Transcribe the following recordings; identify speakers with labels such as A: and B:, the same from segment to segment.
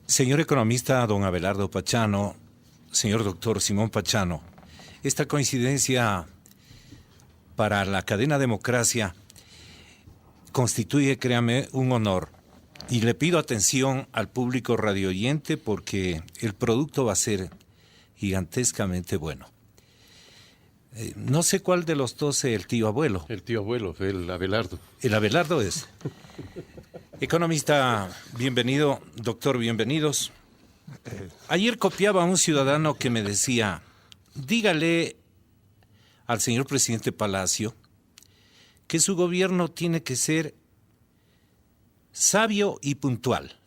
A: Señor economista don Abelardo Pachano, señor doctor Simón Pachano, esta coincidencia para la cadena Democracia constituye, créame, un honor. Y le pido atención al público radioyente porque el producto va a ser gigantescamente bueno. No sé cuál de los dos es el tío abuelo.
B: El tío abuelo, el Abelardo.
A: El Abelardo es. Economista, bienvenido. Doctor, bienvenidos. Ayer copiaba a un ciudadano que me decía, dígale al señor presidente Palacio que su gobierno tiene que ser sabio y puntual,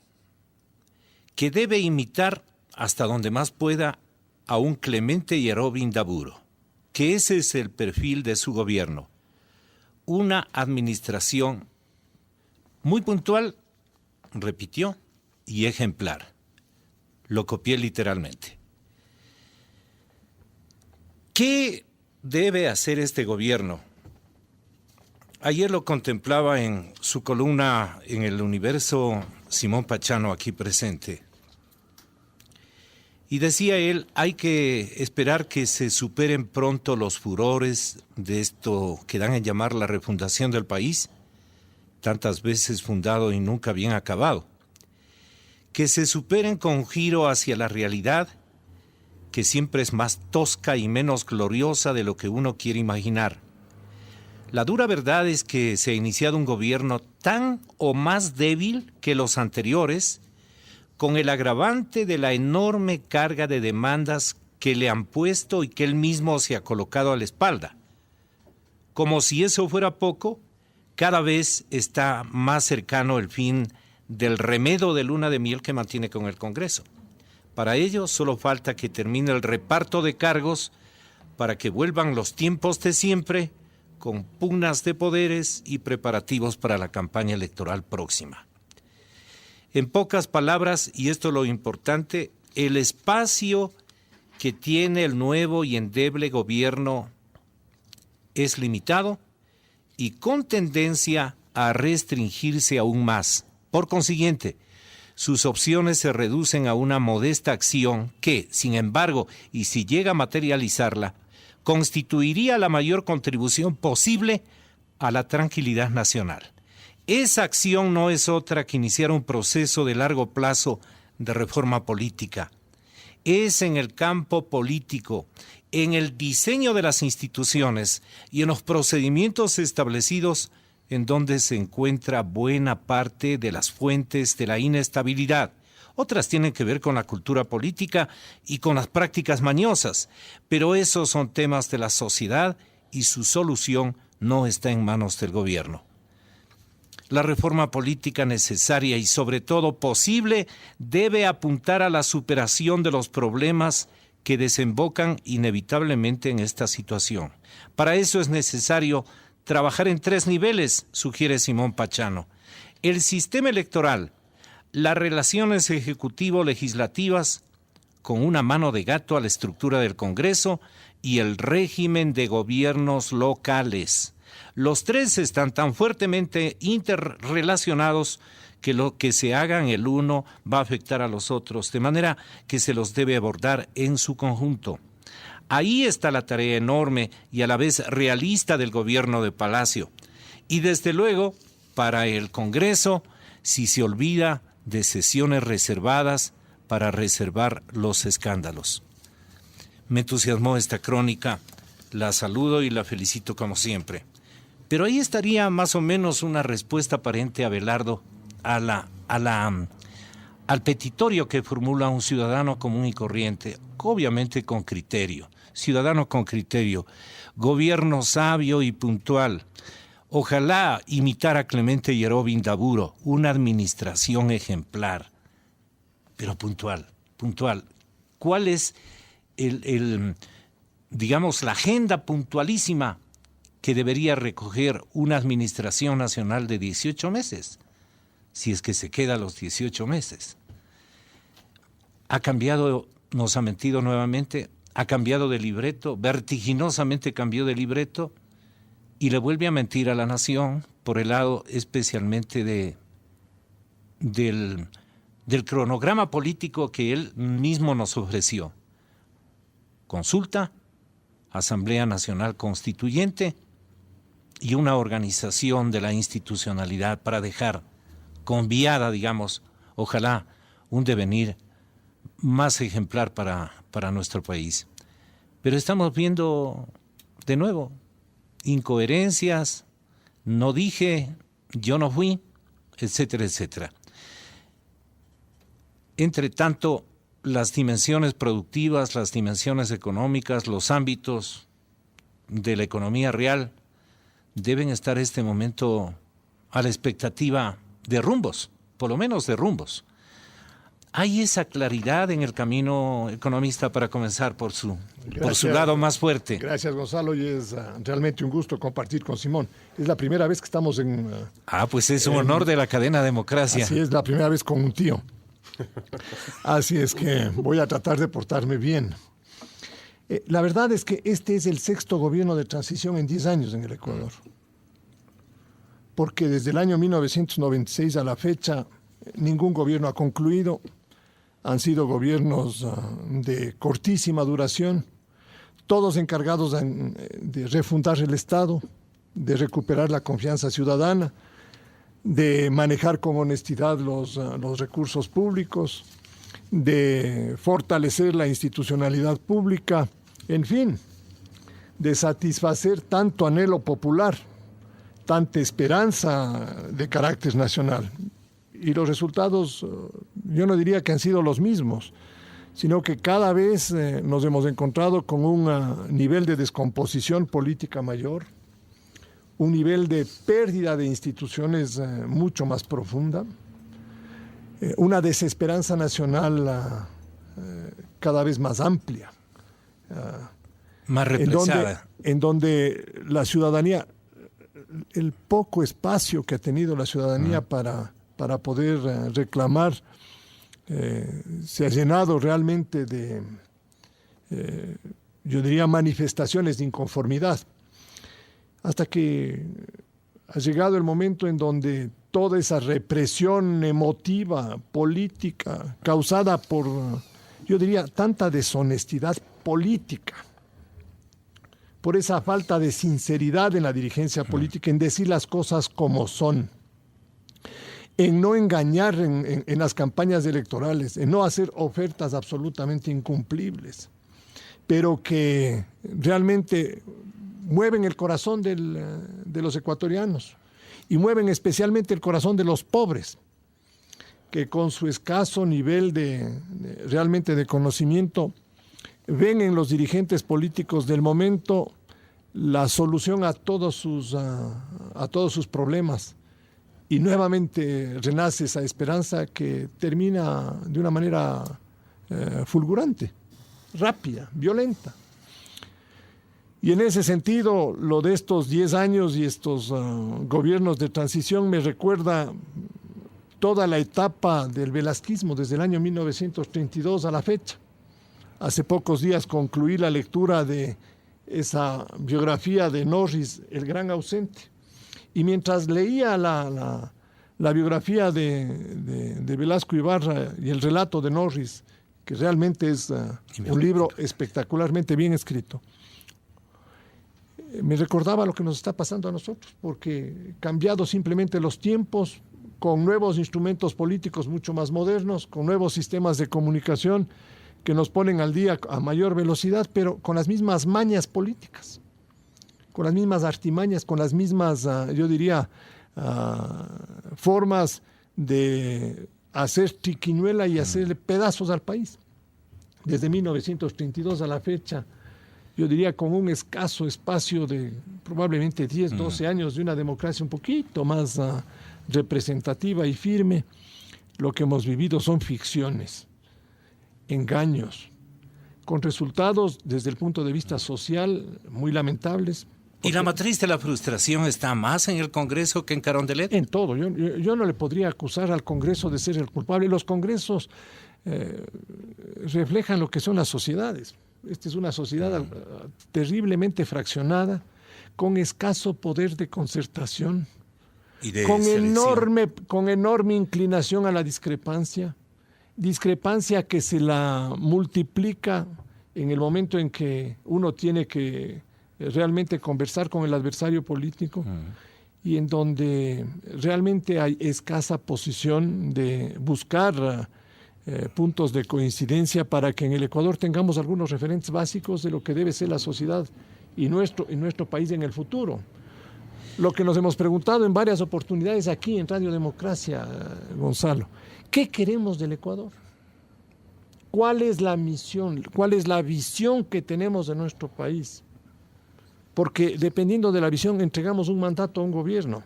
A: que debe imitar hasta donde más pueda a un Clemente Yerobi Indaburo, que ese es el perfil de su gobierno, una administración muy puntual, repitió, y ejemplar. Lo copié literalmente. ¿Qué debe hacer este gobierno? Ayer lo contemplaba en su columna en El Universo, Simón Pachano, aquí presente. Y decía él, hay que esperar que se superen pronto los furores de esto que dan en llamar la refundación del país, tantas veces fundado y nunca bien acabado. Que se superen con un giro hacia la realidad, que siempre es más tosca y menos gloriosa de lo que uno quiere imaginar. La dura verdad es que se ha iniciado un gobierno tan o más débil que los anteriores, con el agravante de la enorme carga de demandas que le han puesto y que él mismo se ha colocado a la espalda. Como si eso fuera poco, cada vez está más cercano el fin del remedo de luna de miel que mantiene con el Congreso. Para ello solo falta que termine el reparto de cargos para que vuelvan los tiempos de siempre, con pugnas de poderes y preparativos para la campaña electoral próxima. En pocas palabras, y esto es lo importante, el espacio que tiene el nuevo y endeble gobierno es limitado y con tendencia a restringirse aún más. Por consiguiente, sus opciones se reducen a una modesta acción que, sin embargo, y si llega a materializarla, constituiría la mayor contribución posible a la tranquilidad nacional. Esa acción no es otra que iniciar un proceso de largo plazo de reforma política. Es en el campo político, en el diseño de las instituciones y en los procedimientos establecidos en donde se encuentra buena parte de las fuentes de la inestabilidad. Otras tienen que ver con la cultura política y con las prácticas mañosas, pero esos son temas de la sociedad y su solución no está en manos del gobierno. La reforma política necesaria y sobre todo posible debe apuntar a la superación de los problemas que desembocan inevitablemente en esta situación. Para eso es necesario trabajar en 3 niveles, sugiere Simón Pachano. El sistema electoral, las relaciones ejecutivo-legislativas, con una mano de gato a la estructura del Congreso y el régimen de gobiernos locales. Los 3 están tan fuertemente interrelacionados que lo que se haga en el uno va a afectar a los otros, de manera que se los debe abordar en su conjunto. Ahí está la tarea enorme y a la vez realista del gobierno de Palacio. Y desde luego, para el Congreso, si se olvida de sesiones reservadas para reservar los escándalos. Me entusiasmó esta crónica, la saludo y la felicito como siempre. Pero ahí estaría más o menos una respuesta aparente, Abelardo, al petitorio que formula un ciudadano común y corriente, obviamente con criterio. Ciudadano con criterio, gobierno sabio y puntual. Ojalá imitar a Clemente Yerobi Indaburo, una administración ejemplar, pero puntual. ¿Cuál es digamos, la agenda puntualísima que debería recoger una administración nacional de 18 meses? Si es que se queda los 18 meses. Ha cambiado, nos ha mentido nuevamente, ha cambiado de libreto, vertiginosamente cambió de libreto y le vuelve a mentir a la nación por el lado especialmente del del cronograma político que él mismo nos ofreció. Consulta, Asamblea Nacional Constituyente y una organización de la institucionalidad para dejar conviada, digamos, ojalá, un devenir más ejemplar para nuestro país. Pero estamos viendo, de nuevo, incoherencias, no dije, yo no fui, etcétera, etcétera. Entre tanto, las dimensiones productivas, las dimensiones económicas, los ámbitos de la economía real deben estar en este momento a la expectativa de rumbos, por lo menos de rumbos. ¿Hay esa claridad en el camino, economista, para comenzar por su lado más fuerte?
C: Gracias, Gonzalo, y es realmente un gusto compartir con Simón. Es la primera vez que estamos en...
A: pues es un honor de la cadena Democracia.
C: Así es, la primera vez con un tío. Así es que voy a tratar de portarme bien. La verdad es que este es el 6º gobierno de transición en 10 años en el Ecuador. Porque desde el año 1996 a la fecha, ningún gobierno ha concluido. Han sido gobiernos de cortísima duración, todos encargados de refundar el Estado, de recuperar la confianza ciudadana, de manejar con honestidad los recursos públicos, de fortalecer la institucionalidad pública, en fin, de satisfacer tanto anhelo popular, tanta esperanza de carácter nacional. Y los resultados, yo no diría que han sido los mismos, sino que cada vez nos hemos encontrado con un nivel de descomposición política mayor, un nivel de pérdida de instituciones mucho más profunda, una desesperanza nacional cada vez más amplia.
A: Más represada.
C: En donde la ciudadanía, el poco espacio que ha tenido la ciudadanía para poder reclamar, se ha llenado realmente de, yo diría, manifestaciones de inconformidad, hasta que ha llegado el momento en donde toda esa represión emotiva, política, causada por, yo diría, tanta deshonestidad política, por esa falta de sinceridad en la dirigencia política, en decir las cosas como son, en no engañar en las campañas electorales, en no hacer ofertas absolutamente incumplibles, pero que realmente mueven el corazón de los ecuatorianos y mueven especialmente el corazón de los pobres, que con su escaso nivel realmente de conocimiento ven en los dirigentes políticos del momento la solución a todos sus problemas. Y nuevamente renace esa esperanza que termina de una manera fulgurante, rápida, violenta. Y en ese sentido, lo de estos 10 años y estos gobiernos de transición me recuerda toda la etapa del velasquismo desde el año 1932 a la fecha. Hace pocos días concluí la lectura de esa biografía de Norris, El gran ausente. Y mientras leía la biografía de Velasco Ibarra y el relato de Norris, que realmente es un libro espectacularmente bien escrito, me recordaba lo que nos está pasando a nosotros, porque cambiados simplemente los tiempos, con nuevos instrumentos políticos mucho más modernos, con nuevos sistemas de comunicación que nos ponen al día a mayor velocidad, pero con las mismas mañas políticas, con las mismas artimañas, con las mismas, yo diría, formas de hacer triquiñuela y hacerle pedazos al país. Desde 1932 a la fecha, yo diría con un escaso espacio de probablemente 10, 12 años de una democracia un poquito más representativa y firme, lo que hemos vivido son ficciones, engaños, con resultados desde el punto de vista social muy lamentables.
A: ¿Y la matriz de la frustración está más en el Congreso que en Carondelet?
C: En todo. Yo no le podría acusar al Congreso de ser el culpable. Los Congresos reflejan lo que son las sociedades. Esta es una sociedad terriblemente fraccionada, con escaso poder de concertación,
A: y de
C: con enorme inclinación a la discrepancia, discrepancia que se la multiplica en el momento en que uno tiene que realmente conversar con el adversario político y en donde realmente hay escasa posición de buscar puntos de coincidencia para que en el Ecuador tengamos algunos referentes básicos de lo que debe ser la sociedad y nuestro país en el futuro. Lo que nos hemos preguntado en varias oportunidades aquí en Radio Democracia, Gonzalo, ¿qué queremos del Ecuador? ¿Cuál es la misión? ¿Cuál es la visión que tenemos de nuestro país? Porque dependiendo de la visión entregamos un mandato a un gobierno.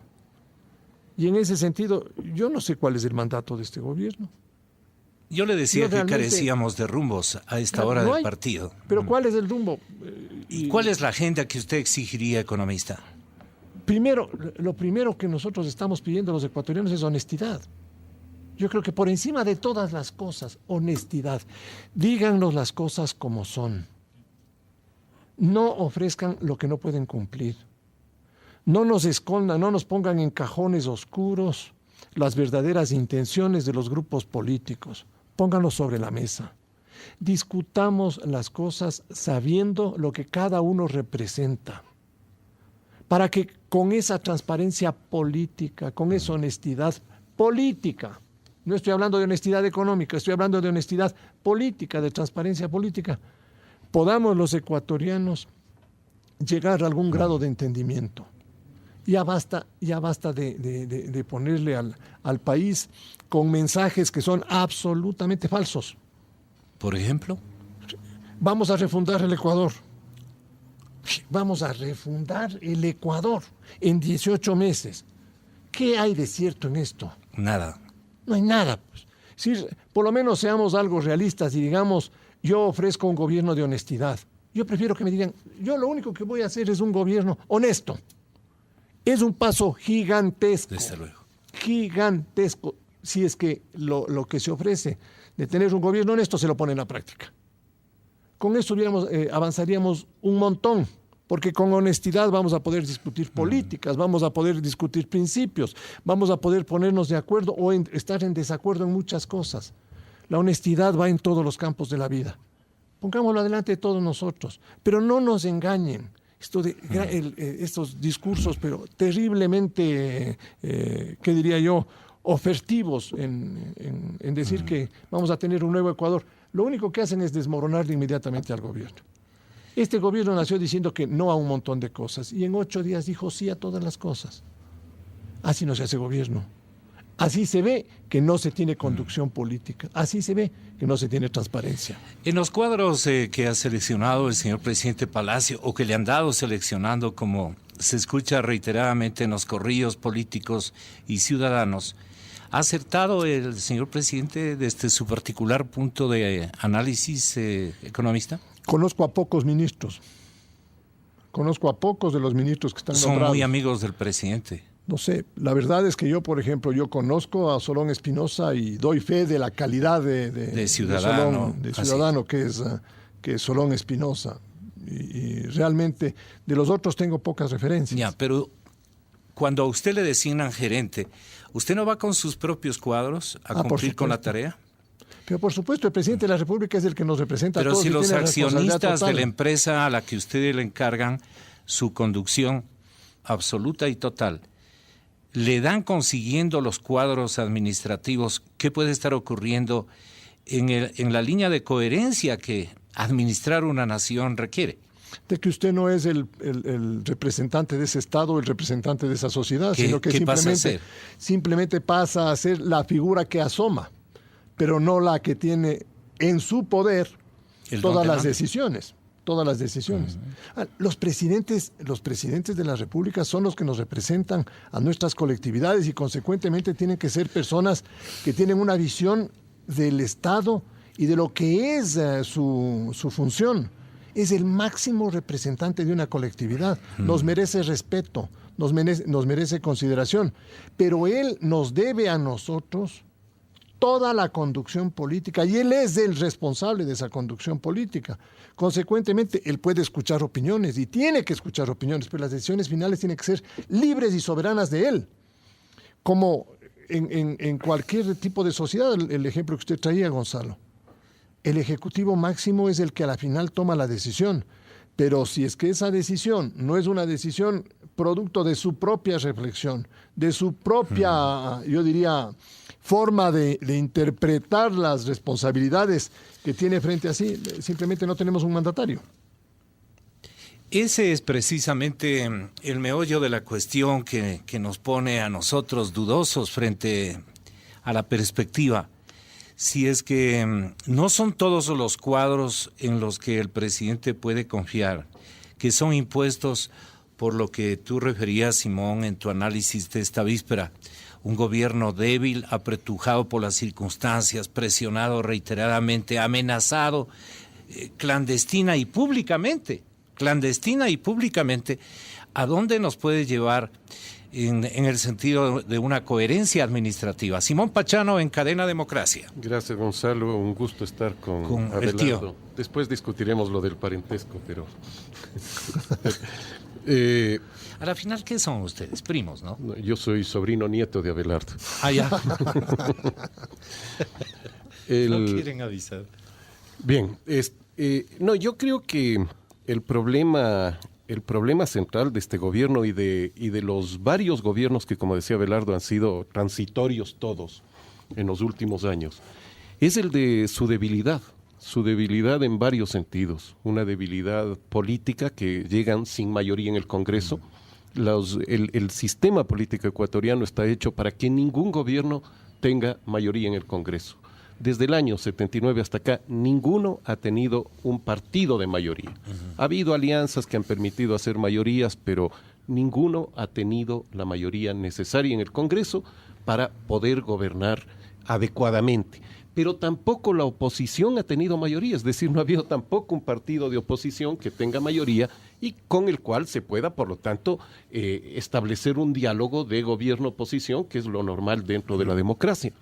C: Y en ese sentido, yo no sé cuál es el mandato de este gobierno.
A: Yo le decía que carecíamos de rumbos a esta hora del partido.
C: Pero ¿cuál es el rumbo?
A: ¿Y cuál es la agenda que usted exigiría, economista?
C: Primero, lo primero que nosotros estamos pidiendo a los ecuatorianos es honestidad. Yo creo que por encima de todas las cosas, honestidad. Díganos las cosas como son. No ofrezcan lo que no pueden cumplir. No nos escondan, no nos pongan en cajones oscuros las verdaderas intenciones de los grupos políticos. Pónganlo sobre la mesa. Discutamos las cosas sabiendo lo que cada uno representa. Para que con esa transparencia política, con esa honestidad política, no estoy hablando de honestidad económica, estoy hablando de honestidad política, de transparencia política, podamos los ecuatorianos llegar a algún grado de entendimiento. Ya basta de ponerle al país con mensajes que son absolutamente falsos.
A: ¿Por ejemplo?
C: Vamos a refundar el Ecuador. Vamos a refundar el Ecuador en 18 meses. ¿Qué hay de cierto en esto?
A: Nada.
C: No hay nada. Pues. Sí, por lo menos seamos algo realistas y digamos, yo ofrezco un gobierno de honestidad. Yo prefiero que me digan, yo lo único que voy a hacer es un gobierno honesto. Es un paso gigantesco.
A: Desde luego.
C: Gigantesco. Si es que lo que se ofrece de tener un gobierno honesto se lo pone en la práctica. Con esto avanzaríamos un montón, porque con honestidad vamos a poder discutir políticas, vamos a poder discutir principios, vamos a poder ponernos de acuerdo o estar en desacuerdo en muchas cosas. La honestidad va en todos los campos de la vida. Pongámoslo adelante de todos nosotros, pero no nos engañen. Estos discursos, pero terriblemente, ¿qué diría yo?, ofertivos en decir que vamos a tener un nuevo Ecuador. Lo único que hacen es desmoronar inmediatamente al gobierno. Este gobierno nació diciendo que no a un montón de cosas y en 8 días dijo sí a todas las cosas. Así no se hace gobierno. Así se ve que no se tiene conducción política. Así se ve que no se tiene transparencia.
A: En los cuadros que ha seleccionado el señor presidente Palacio o que le han dado seleccionando, como se escucha reiteradamente en los corrillos políticos y ciudadanos, ¿ha acertado el señor presidente desde su particular punto de análisis, economista?
C: Conozco a pocos ministros. Conozco a pocos de los ministros que están nombrados.
A: Son muy amigos del presidente.
C: No sé, la verdad es que yo, por ejemplo, yo conozco a Solón Espinosa y doy fe de la calidad de ciudadano que es Solón Espinosa. Y realmente de los otros tengo pocas referencias.
A: Ya, pero cuando a usted le designan gerente, ¿usted no va con sus propios cuadros a cumplir con la tarea?
C: Pero por supuesto, el presidente de la República es el que nos representa a todos.
A: Pero si los accionistas de la empresa a la que ustedes le encargan su conducción absoluta y total, le dan consiguiendo los cuadros administrativos, ¿qué puede estar ocurriendo en la línea de coherencia que administrar una nación requiere?
C: De que usted no es el representante de ese Estado, el representante de esa sociedad, sino que simplemente pasa a ser la figura que asoma, pero no la que tiene en su poder todas las decisiones. Todas las decisiones. Los presidentes de la República son los que nos representan a nuestras colectividades y consecuentemente tienen que ser personas que tienen una visión del Estado y de lo que es su función. Es el máximo representante de una colectividad. Nos merece respeto, nos merece consideración, pero él nos debe a nosotros toda la conducción política y él es el responsable de esa conducción política. Consecuentemente, él puede escuchar opiniones y tiene que escuchar opiniones, pero las decisiones finales tienen que ser libres y soberanas de él. Como en cualquier tipo de sociedad, el ejemplo que usted traía, Gonzalo, el ejecutivo máximo es el que a la final toma la decisión. Pero si es que esa decisión no es una decisión producto de su propia reflexión, de su propia, yo diría, forma de interpretar las responsabilidades que tiene frente a sí, simplemente no tenemos un mandatario.
A: Ese es precisamente el meollo de la cuestión que nos pone a nosotros dudosos frente a la perspectiva. Si es que no son todos los cuadros en los que el presidente puede confiar, que son impuestos por lo que tú referías, Simón, en tu análisis de esta víspera. Un gobierno débil, apretujado por las circunstancias, presionado reiteradamente, amenazado, clandestina y públicamente, ¿a dónde nos puede llevar en el sentido de una coherencia administrativa? Simón Pachano, en Cadena Democracia.
B: Gracias, Gonzalo. Un gusto estar con
A: el
B: Abelardo.
A: tío.
B: Después discutiremos lo del parentesco, pero...
A: A la final, ¿qué son ustedes? Primos, ¿no?
B: Yo soy sobrino nieto de Abelardo.
A: Ah, ya. No
B: El-
A: quieren avisar.
B: Bien, no, yo creo que el problema central de este gobierno y de los varios gobiernos que, como decía Abelardo, han sido transitorios todos en los últimos años, es el de su debilidad en varios sentidos. Una debilidad política que llegan sin mayoría en el Congreso. El sistema político ecuatoriano está hecho para que ningún gobierno tenga mayoría en el Congreso. Desde el año 79 hasta acá, ninguno ha tenido un partido de mayoría. Ha habido alianzas que han permitido hacer mayorías, pero ninguno ha tenido la mayoría necesaria en el Congreso para poder gobernar adecuadamente. Pero tampoco la oposición ha tenido mayoría, es decir, no ha habido tampoco un partido de oposición que tenga mayoría y con el cual se pueda, por lo tanto, establecer un diálogo de gobierno-oposición, que es lo normal dentro de la democracia.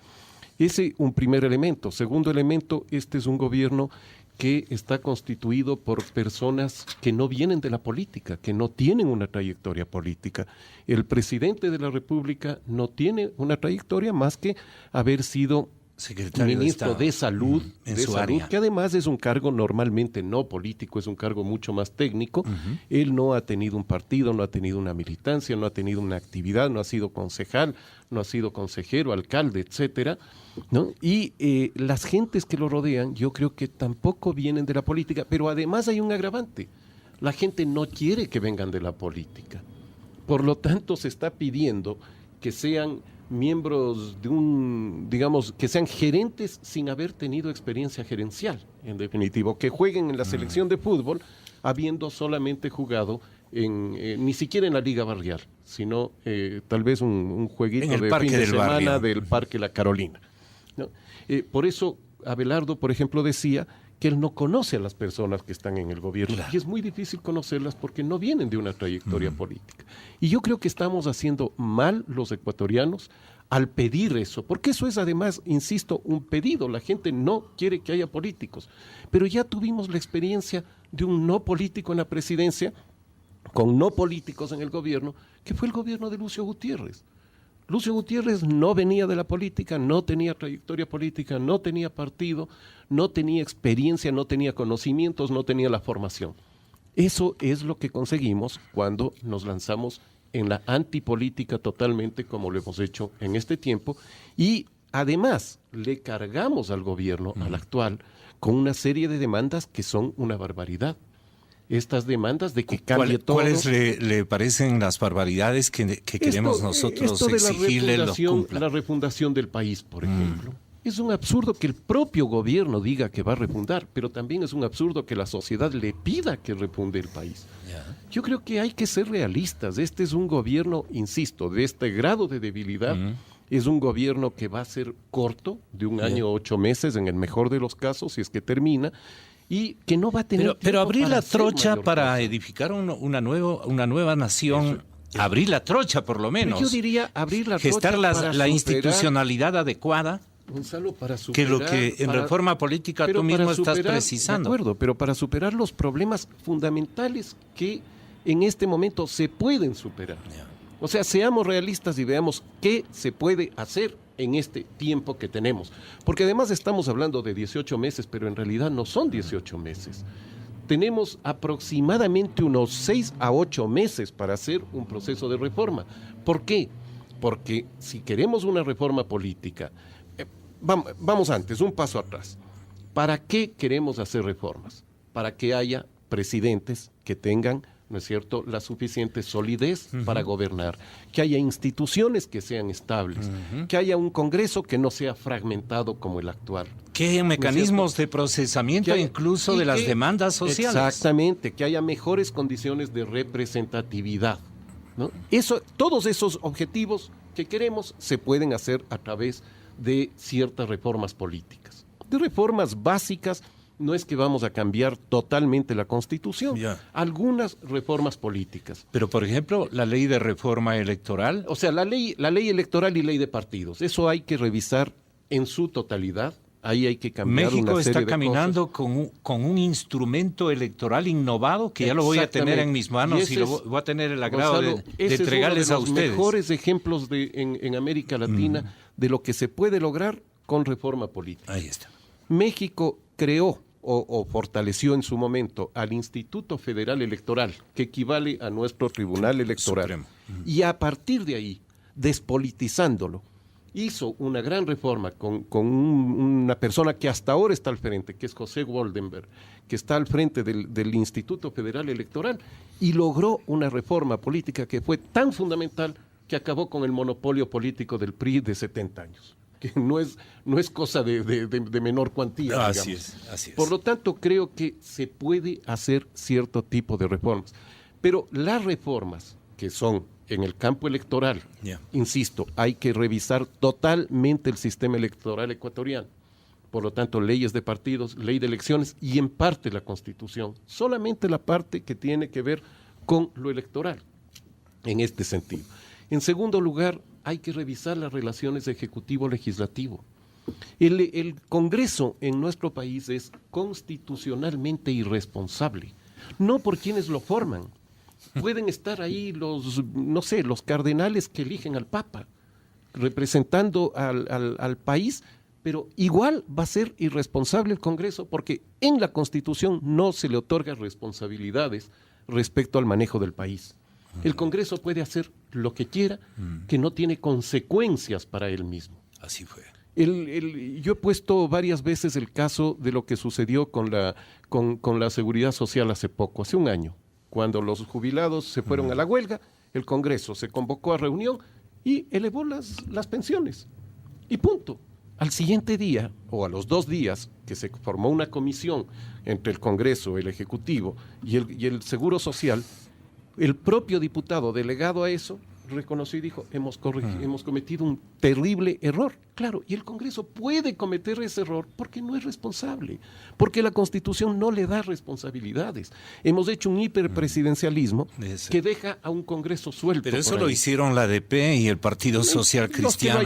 B: Ese un primer elemento. Segundo elemento, este es un gobierno que está constituido por personas que no vienen de la política, que no tienen una trayectoria política. El presidente de la República no tiene una trayectoria más que haber sido
A: Secretario
B: ministro
A: de
B: de Salud,
A: en su área.
B: que además es un cargo normalmente no político, es un cargo mucho más técnico. Él no ha tenido un partido, no ha tenido una militancia, no ha tenido una actividad, no ha sido concejal, no ha sido consejero, alcalde, etcétera, ¿no? Y las gentes que lo rodean, yo creo que tampoco vienen de la política, pero además hay un agravante. La gente no quiere que vengan de la política. Por lo tanto, se está pidiendo que sean miembros de digamos, que sean gerentes sin haber tenido experiencia gerencial, en definitivo, que jueguen en la selección de fútbol habiendo solamente jugado ni siquiera en la liga barrial, sino tal vez un jueguito de fin de semana del Parque La Carolina, ¿no? Por eso Abelardo, por ejemplo, decía que él no conoce a las personas que están en el gobierno. Claro. Y es muy difícil conocerlas porque no vienen de una trayectoria política. Y yo creo que estamos haciendo mal los ecuatorianos al pedir eso, porque eso es además, insisto, un pedido. La gente no quiere que haya políticos. Pero ya tuvimos la experiencia de un no político en la presidencia, con no políticos en el gobierno, que fue el gobierno de Lucio Gutiérrez. Lucio Gutiérrez no venía de la política, no tenía trayectoria política, no tenía partido, no tenía experiencia, no tenía conocimientos, no tenía la formación. Eso es lo que conseguimos cuando nos lanzamos en la antipolítica totalmente, como lo hemos hecho en este tiempo, y además le cargamos al gobierno, al actual, con una serie de demandas que son una barbaridad. Estas demandas de que cambie todo.
A: ¿Cuáles le parecen las barbaridades que queremos nosotros exigirle los cumpla?
B: La refundación del país, por ejemplo. Es un absurdo que el propio gobierno diga que va a refundar, pero también es un absurdo que la sociedad le pida que refunde el país. Yo creo que hay que ser realistas. Este es un gobierno, insisto, de este grado de debilidad. Es un gobierno que va a ser corto, de un año 8 meses, en el mejor de los casos, si es que termina, y que no va a tener
A: pero abrir la trocha para edificar una nueva nación, abrir la trocha por lo menos.
B: Yo diría abrir la trocha
A: gestar la institucionalidad adecuada,
B: Gonzalo, para superar,
A: que es lo que en reforma política tú mismo estás precisando.
B: De acuerdo, pero para superar los problemas fundamentales que en este momento se pueden superar. O sea, seamos realistas y veamos qué se puede hacer en este tiempo que tenemos. Porque además estamos hablando de 18 meses, pero en realidad no son 18 meses. Tenemos aproximadamente unos 6 a 8 meses para hacer un proceso de reforma. ¿Por qué? Porque si queremos una reforma política, vamos antes, un paso atrás. ¿Para qué queremos hacer reformas? Para que haya presidentes que tengan, ¿no es cierto?, la suficiente solidez para gobernar, que haya instituciones que sean estables, que haya un Congreso que no sea fragmentado como el actual.
A: Que haya mecanismos de procesamiento incluso de las demandas sociales.
B: Exactamente, que haya mejores condiciones de representatividad, ¿no? Todos esos objetivos que queremos se pueden hacer a través de ciertas reformas políticas, de reformas básicas. No es que vamos a cambiar totalmente la Constitución, algunas reformas políticas.
A: Pero, por ejemplo, la ley de reforma electoral.
B: O sea, la ley electoral y ley de partidos, eso hay que revisar en su totalidad. Ahí hay que cambiar
A: México
B: una serie
A: está caminando
B: cosas.
A: con un instrumento electoral innovado que ya lo voy a tener en mis manos y lo voy a tener el agrado,
B: Gonzalo,
A: de entregarles a ustedes.
B: Es uno de los mejores ejemplos en América Latina de lo que se puede lograr con reforma política.
A: Ahí está.
B: México creó o fortaleció en su momento al Instituto Federal Electoral, que equivale a nuestro Tribunal Electoral.
A: Supremo.
B: Y a partir de ahí, despolitizándolo, hizo una gran reforma con una persona que hasta ahora está al frente, que es José Woldenberg, que está al frente del Instituto Federal Electoral, y logró una reforma política que fue tan fundamental que acabó con el monopolio político del PRI de 70 años. Que no es cosa de menor cuantía.
A: Así es.
B: Por lo tanto, creo que se puede hacer cierto tipo de reformas. Pero las reformas que son en el campo electoral, insisto, hay que revisar totalmente el sistema electoral ecuatoriano. Por lo tanto, leyes de partidos, ley de elecciones y en parte la Constitución. Solamente la parte que tiene que ver con lo electoral, en este sentido. En segundo lugar, hay que revisar las relaciones ejecutivo-legislativo. El Congreso en nuestro país es constitucionalmente irresponsable, no por quienes lo forman. Pueden estar ahí los cardenales que eligen al Papa, representando al país, pero igual va a ser irresponsable el Congreso porque en la Constitución no se le otorga responsabilidades respecto al manejo del país. El Congreso puede hacer lo que quiera, que no tiene consecuencias para él mismo.
A: Así fue.
B: Yo he puesto varias veces el caso de lo que sucedió con la Seguridad Social hace poco, hace un año, cuando los jubilados se fueron a la huelga, el Congreso se convocó a reunión y elevó las pensiones. Y punto. Al siguiente día, o a los 2 días, que se formó una comisión entre el Congreso, el Ejecutivo y el Seguro Social, el propio diputado delegado a eso reconoció y dijo, hemos cometido un terrible error. Claro, y el Congreso puede cometer ese error porque no es responsable, porque la Constitución no le da responsabilidades. Hemos hecho un hiperpresidencialismo que deja a un Congreso suelto.
A: Pero eso lo hicieron la ADP y el Partido Social Cristiano.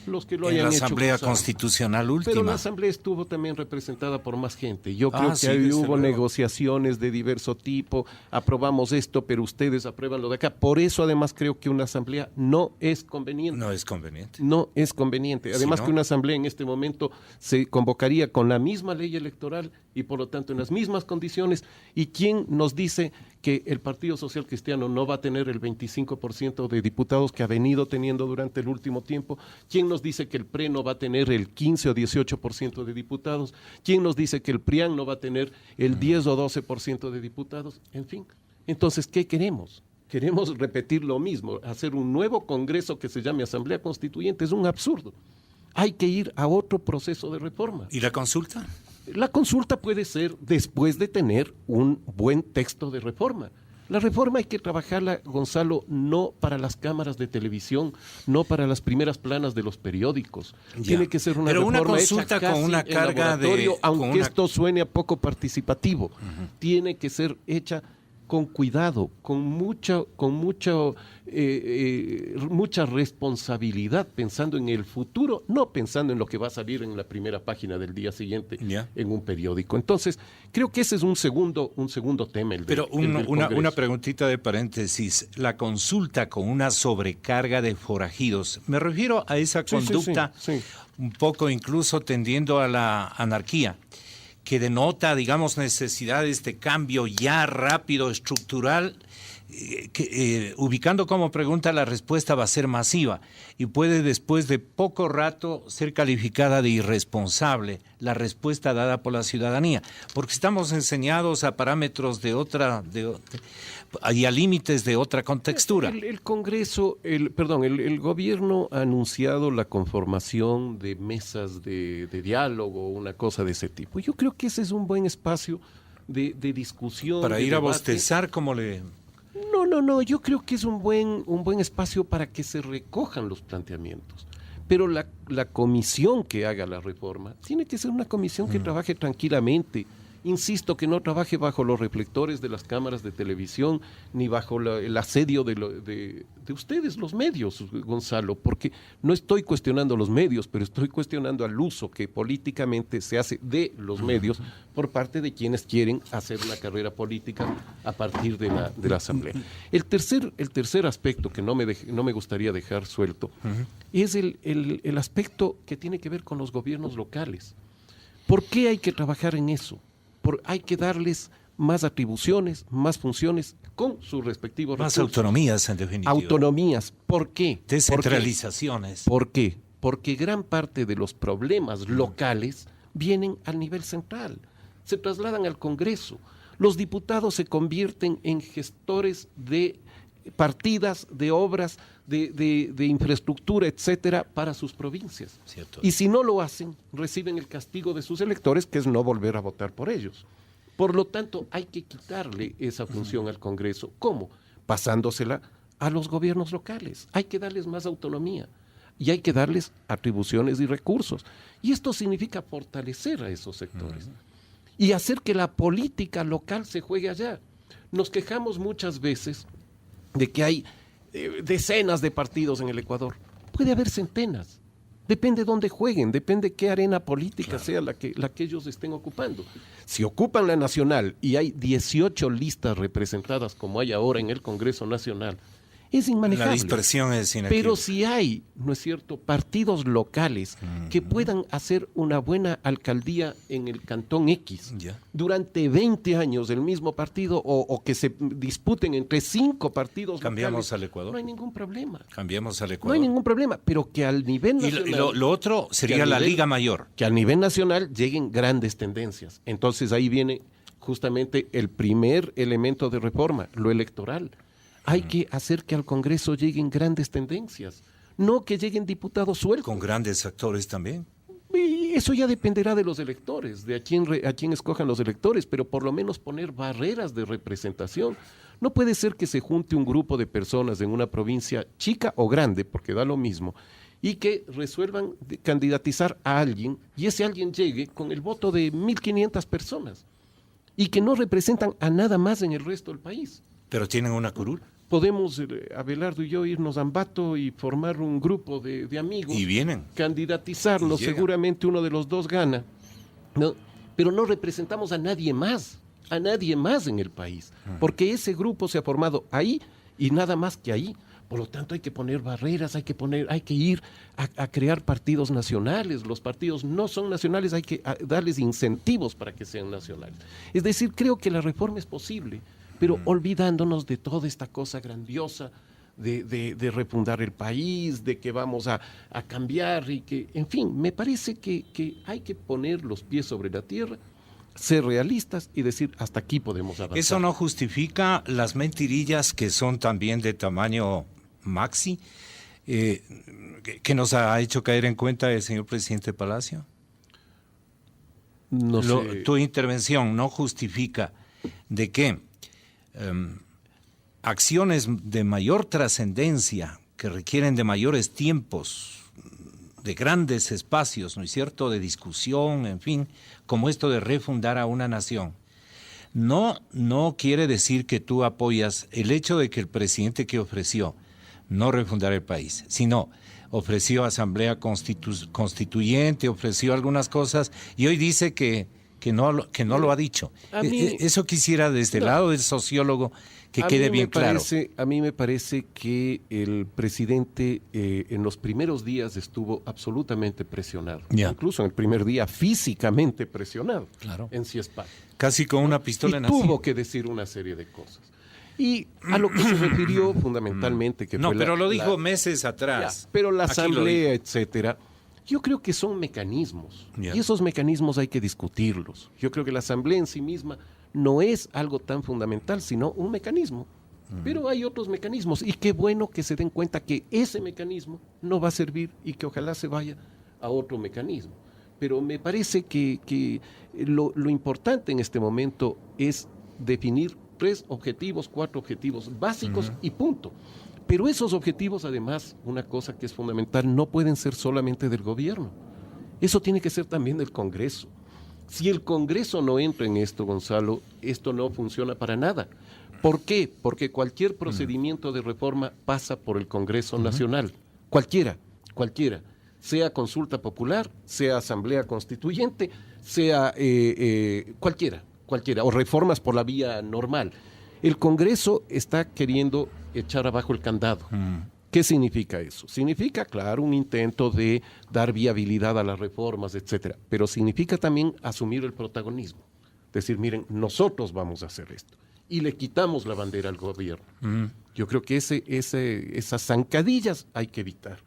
B: Los que lo hayan hecho.
A: En la Asamblea Constitucional última.
B: Pero la Asamblea estuvo también representada por más gente. Yo creo que ahí hubo negociaciones de diverso tipo, aprobamos esto, pero ustedes aprueban lo de acá. Por eso además creo que una Asamblea no es conveniente.
A: No es conveniente.
B: No es conveniente. Además que una asamblea en este momento se convocaría con la misma ley electoral y por lo tanto en las mismas condiciones. ¿Y quién nos dice que el Partido Social Cristiano no va a tener el 25% de diputados que ha venido teniendo durante el último tiempo? ¿Quién nos dice que el PRE no va a tener el 15 o 18% de diputados? ¿Quién nos dice que el PRIAN no va a tener el 10 o 12% de diputados? En fin, entonces, ¿qué queremos? Queremos repetir lo mismo, hacer un nuevo Congreso que se llame Asamblea Constituyente. Es un absurdo. Hay que ir a otro proceso de reforma.
A: ¿Y la consulta?
B: La consulta puede ser después de tener un buen texto de reforma. La reforma hay que trabajarla, Gonzalo, no para las cámaras de televisión, no para las primeras planas de los periódicos. Tiene que ser una reforma
A: una consulta
B: hecha
A: con una carga
B: aunque esto suene a poco participativo. Tiene que ser hecha con cuidado, con mucha responsabilidad, pensando en el futuro, no pensando en lo que va a salir en la primera página del día siguiente en un periódico. Entonces, creo que ese es un segundo tema.
A: Pero una preguntita de paréntesis. La consulta con una sobrecarga de forajidos. Me refiero a esa conducta un poco incluso tendiendo a la anarquía, que denota, digamos, necesidades de cambio ya rápido, estructural, ubicando como pregunta, la respuesta va a ser masiva y puede después de poco rato ser calificada de irresponsable la respuesta dada por la ciudadanía, porque estamos enseñados a parámetros y a límites de otra contextura.
B: El Congreso, el gobierno ha anunciado la conformación de mesas de diálogo, una cosa de ese tipo. Yo creo que ese es un buen espacio de discusión.
A: Para ir
B: debate.
A: A bostezar como le...
B: No, yo creo que es un buen espacio para que se recojan los planteamientos. Pero la comisión que haga la reforma tiene que ser una comisión que trabaje tranquilamente. Insisto, que no trabaje bajo los reflectores de las cámaras de televisión ni bajo el asedio de ustedes, los medios, Gonzalo, porque no estoy cuestionando los medios, pero estoy cuestionando al uso que políticamente se hace de los medios por parte de quienes quieren hacer una carrera política a partir de la Asamblea. El tercer aspecto que no me gustaría dejar suelto es el aspecto que tiene que ver con los gobiernos locales. ¿Por qué hay que trabajar en eso? Hay que darles más atribuciones, más funciones con sus respectivos
A: más
B: recursos.
A: Autonomías, en definitiva.
B: Autonomías. ¿Por qué?
A: Descentralizaciones.
B: ¿Por qué? Porque gran parte de los problemas locales vienen al nivel central, se trasladan al Congreso. Los diputados se convierten en gestores de partidas, de obras, de infraestructura, etcétera, para sus provincias.
A: Cierto.
B: Y si no lo hacen, reciben el castigo de sus electores, que es no volver a votar por ellos. Por lo tanto, hay que quitarle esa función al Congreso. ¿Cómo? Pasándosela a los gobiernos locales. Hay que darles más autonomía y hay que darles atribuciones y recursos. Y esto significa fortalecer a esos sectores y hacer que la política local se juegue allá. Nos quejamos muchas veces de que hay decenas de partidos en el Ecuador. Puede haber centenas. Depende de dónde jueguen, depende qué arena política sea la que ellos estén ocupando. Si ocupan la nacional y hay 18 listas representadas como hay ahora en el Congreso Nacional, es inmanejable.
A: La dispersión es inequívoca.
B: Pero si hay, ¿no es cierto?, partidos locales que puedan hacer una buena alcaldía en el Cantón X durante 20 años del mismo partido o que se disputen entre 5 partidos
A: Cambiamos
B: locales,
A: al Ecuador.
B: no hay ningún problema.
A: Cambiamos al Ecuador.
B: No hay ningún problema, pero que al nivel nacional...
A: Y lo otro sería la Liga Mayor.
B: Que al nivel nacional lleguen grandes tendencias. Entonces ahí viene justamente el primer elemento de reforma, lo electoral. Hay que hacer que al Congreso lleguen grandes tendencias, no que lleguen diputados sueltos.
A: Con grandes actores también.
B: Y eso ya dependerá de los electores, de a quién escojan los electores, pero por lo menos poner barreras de representación. No puede ser que se junte un grupo de personas en una provincia chica o grande, porque da lo mismo, y que resuelvan candidatizar a alguien, y ese alguien llegue con el voto de 1.500 personas, y que no representan a nada más en el resto del país.
A: Pero tienen una curul.
B: Podemos, Abelardo y yo, irnos a Ambato y formar un grupo de amigos.
A: Y vienen.
B: Candidatizarlos, seguramente uno de los dos gana. ¿No? Pero no representamos a nadie más en el país. Porque ese grupo se ha formado ahí y nada más que ahí. Por lo tanto, hay que poner barreras, hay que ir a crear partidos nacionales. Los partidos no son nacionales, hay que darles incentivos para que sean nacionales. Es decir, creo que la reforma es posible, pero olvidándonos de toda esta cosa grandiosa de refundar el país, de que vamos a cambiar y que, en fin, me parece que hay que poner los pies sobre la tierra, ser realistas y decir hasta aquí podemos avanzar.
A: Eso no justifica las mentirillas que son también de tamaño maxi, que nos ha hecho caer en cuenta el señor presidente Palacio.
B: No sé.
A: Tu intervención no justifica de que acciones de mayor trascendencia que requieren de mayores tiempos, de grandes espacios, ¿no es cierto?, de discusión, en fin, como esto de refundar a una nación, no quiere decir que tú apoyas el hecho de que el presidente que ofreció no refundar el país, sino ofreció asamblea constituyente, ofreció algunas cosas y hoy dice que no lo ha dicho. Eso quisiera desde el lado del sociólogo que quede bien claro.
B: A mí me parece que el presidente en los primeros días estuvo absolutamente presionado. Incluso en el primer día físicamente presionado.
A: Claro.
B: En Ciespa.
A: Casi con una pistola en la
B: tuvo que decir una serie de cosas. Y a lo que se refirió fundamentalmente que fue
A: pero lo dijo meses atrás.
B: Pero la asamblea, etcétera, yo creo que son mecanismos. Y esos mecanismos hay que discutirlos. Yo creo que la asamblea en sí misma no es algo tan fundamental, sino un mecanismo. Pero hay otros mecanismos y qué bueno que se den cuenta que ese mecanismo no va a servir y que ojalá se vaya a otro mecanismo. Pero me parece que lo importante en este momento es definir 3 objetivos, 4 objetivos básicos y punto. Pero esos objetivos, además, una cosa que es fundamental, no pueden ser solamente del gobierno. Eso tiene que ser también del Congreso. Si el Congreso no entra en esto, Gonzalo, esto no funciona para nada. ¿Por qué? Porque cualquier procedimiento de reforma pasa por el Congreso Nacional. Cualquiera. Sea consulta popular, sea asamblea constituyente, sea cualquiera, o reformas por la vía normal. El Congreso está queriendo echar abajo el candado. ¿Qué significa eso? Significa, claro, un intento de dar viabilidad a las reformas, etcétera, pero significa también asumir el protagonismo. Decir, miren, nosotros vamos a hacer esto. Y le quitamos la bandera al gobierno. Yo creo que esas zancadillas hay que evitar.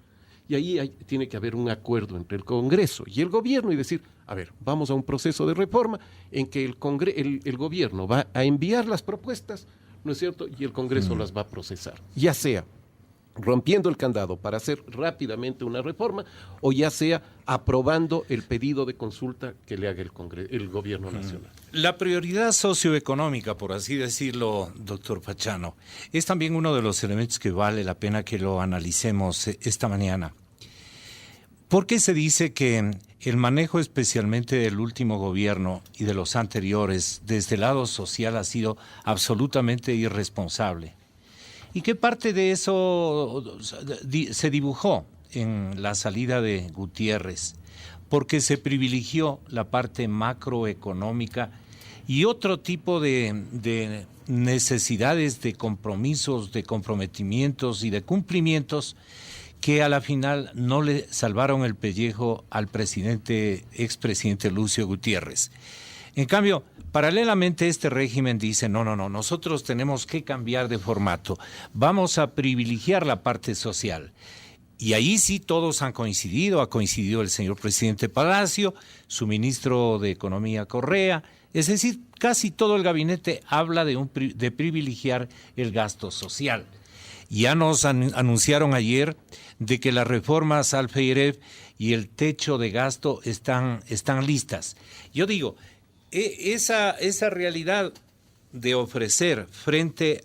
B: Y ahí tiene que haber un acuerdo entre el Congreso y el gobierno y decir, a ver, vamos a un proceso de reforma en que el gobierno va a enviar las propuestas, ¿no es cierto? Y el Congreso las va a procesar. Ya sea rompiendo el candado para hacer rápidamente una reforma o ya sea aprobando el pedido de consulta que le haga el gobierno nacional.
A: La prioridad socioeconómica, por así decirlo, doctor Pachano, es también uno de los elementos que vale la pena que lo analicemos esta mañana. ¿Por qué se dice que el manejo especialmente del último gobierno y de los anteriores desde el lado social ha sido absolutamente irresponsable? ¿Y qué parte de eso se dibujó en la salida de Gutiérrez? Porque se privilegió la parte macroeconómica y otro tipo de necesidades, de compromisos, de comprometimientos y de cumplimientos que a la final no le salvaron el pellejo al expresidente Lucio Gutiérrez. En cambio, paralelamente este régimen dice, no, nosotros tenemos que cambiar de formato, vamos a privilegiar la parte social. Y ahí sí todos han coincidido, ha coincidido el señor presidente Palacio, su ministro de Economía Correa, es decir, casi todo el gabinete habla de privilegiar el gasto social. Ya nos anunciaron ayer de que las reformas al FEIREF y el techo de gasto están listas. Yo digo, esa realidad de ofrecer frente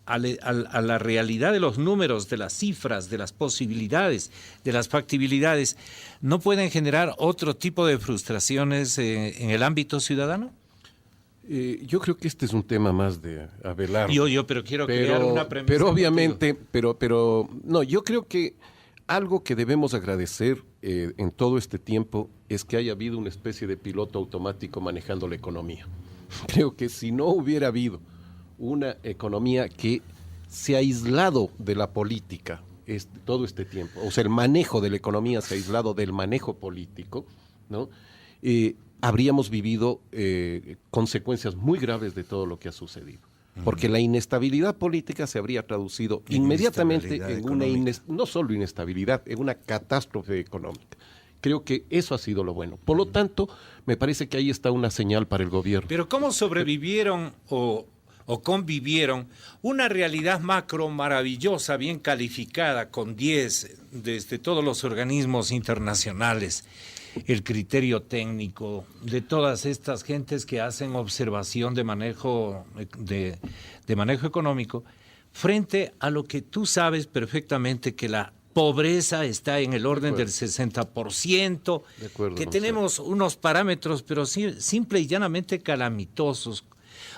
A: a la realidad de los números, de las cifras, de las posibilidades, de las factibilidades, ¿no pueden generar otro tipo de frustraciones en el ámbito ciudadano?
B: Yo creo que este es un tema más de Abelardo.
A: Pero quiero crear una premisa.
B: Pero obviamente, no, yo creo que algo que debemos agradecer en todo este tiempo es que haya habido una especie de piloto automático manejando la economía. Creo que si no hubiera habido una economía que se ha aislado de la política todo este tiempo, o sea, el manejo de la economía se ha aislado del manejo político, ¿no? Habríamos vivido consecuencias muy graves de todo lo que ha sucedido. Porque la inestabilidad política se habría traducido inmediatamente en no solo inestabilidad, en una catástrofe económica. Creo que eso ha sido lo bueno. Por lo tanto, me parece que ahí está una señal para el gobierno.
A: Pero ¿cómo sobrevivieron o convivieron una realidad macro maravillosa, bien calificada, con 10 desde todos los organismos internacionales? El criterio técnico de todas estas gentes que hacen observación de manejo económico, frente a lo que tú sabes perfectamente que la pobreza está en el orden del 60%, que tenemos unos parámetros, pero simple y llanamente calamitosos,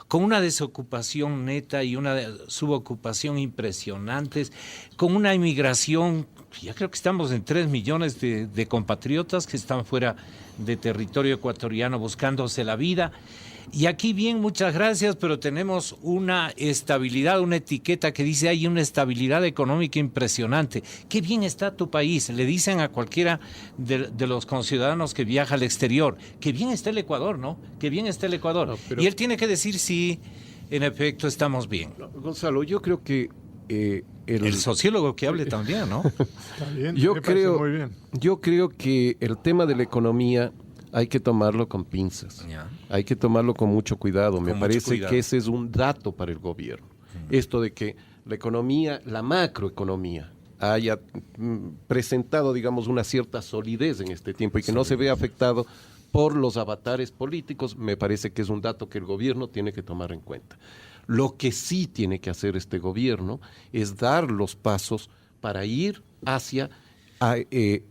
A: con una desocupación neta y una subocupación impresionantes, con una inmigración, ya creo que estamos en 3 millones de compatriotas que están fuera de territorio ecuatoriano buscándose la vida. Y aquí bien, muchas gracias, pero tenemos una estabilidad, una etiqueta que dice hay una estabilidad económica impresionante. Qué bien está tu país, le dicen a cualquiera de los conciudadanos que viaja al exterior, qué bien está el Ecuador, ¿no? Qué bien está el Ecuador. No, pero... Y él tiene que decir si en efecto estamos bien.
B: No, Gonzalo, yo creo que...
A: el sociólogo que hable también, ¿no?
C: Está bien,
B: yo creo que el tema de la economía hay que tomarlo con pinzas, hay que tomarlo con mucho cuidado. Me parece que ese es un dato para el gobierno. Esto de que la economía, la macroeconomía, haya presentado, digamos, una cierta solidez en este tiempo y que no se vea afectado por los avatares políticos, me parece que es un dato que el gobierno tiene que tomar en cuenta. Lo que sí tiene que hacer este gobierno es dar los pasos para ir hacia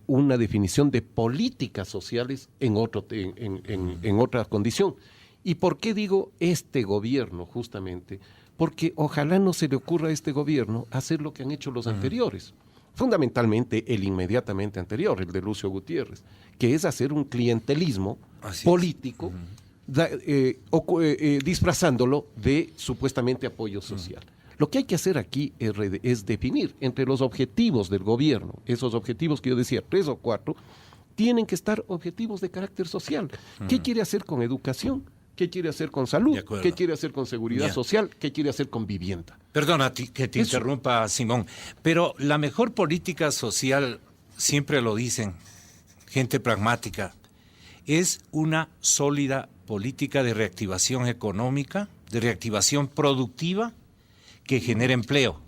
B: una definición de políticas sociales en otra condición. ¿Y por qué digo este gobierno justamente? Porque ojalá no se le ocurra a este gobierno hacer lo que han hecho los anteriores. Fundamentalmente el inmediatamente anterior, el de Lucio Gutiérrez, que es hacer un clientelismo político disfrazándolo de supuestamente apoyo social. Lo que hay que hacer aquí es definir entre los objetivos del gobierno, esos objetivos que yo decía, 3 o 4, tienen que estar objetivos de carácter social. ¿Qué quiere hacer con educación? ¿Qué quiere hacer con salud? ¿Qué quiere hacer con seguridad social? ¿Qué quiere hacer con vivienda?
A: Perdona que te interrumpa, Simón, pero la mejor política social, siempre lo dicen, gente pragmática, es una sólida política de reactivación económica, de reactivación productiva, que genere empleo.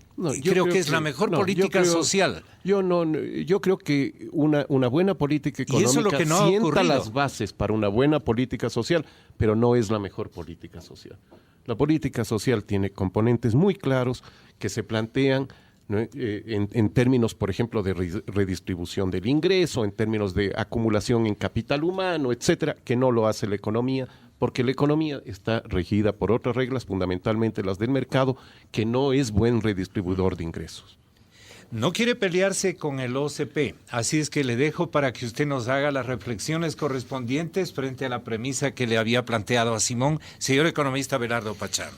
A: Yo creo que es la mejor política social.
B: Yo creo que una buena política económica
A: eso es lo que no
B: sienta las bases para una buena política social, pero no es la mejor política social. La política social tiene componentes muy claros que se plantean, ¿no? En términos, por ejemplo, de redistribución del ingreso, en términos de acumulación en capital humano, etcétera, que no lo hace la economía, porque la economía está regida por otras reglas, fundamentalmente las del mercado, que no es buen redistribuidor de ingresos.
A: No quiere pelearse con el OCP, así es que le dejo para que usted nos haga las reflexiones correspondientes frente a la premisa que le había planteado a Simón, señor economista Abelardo Pachano.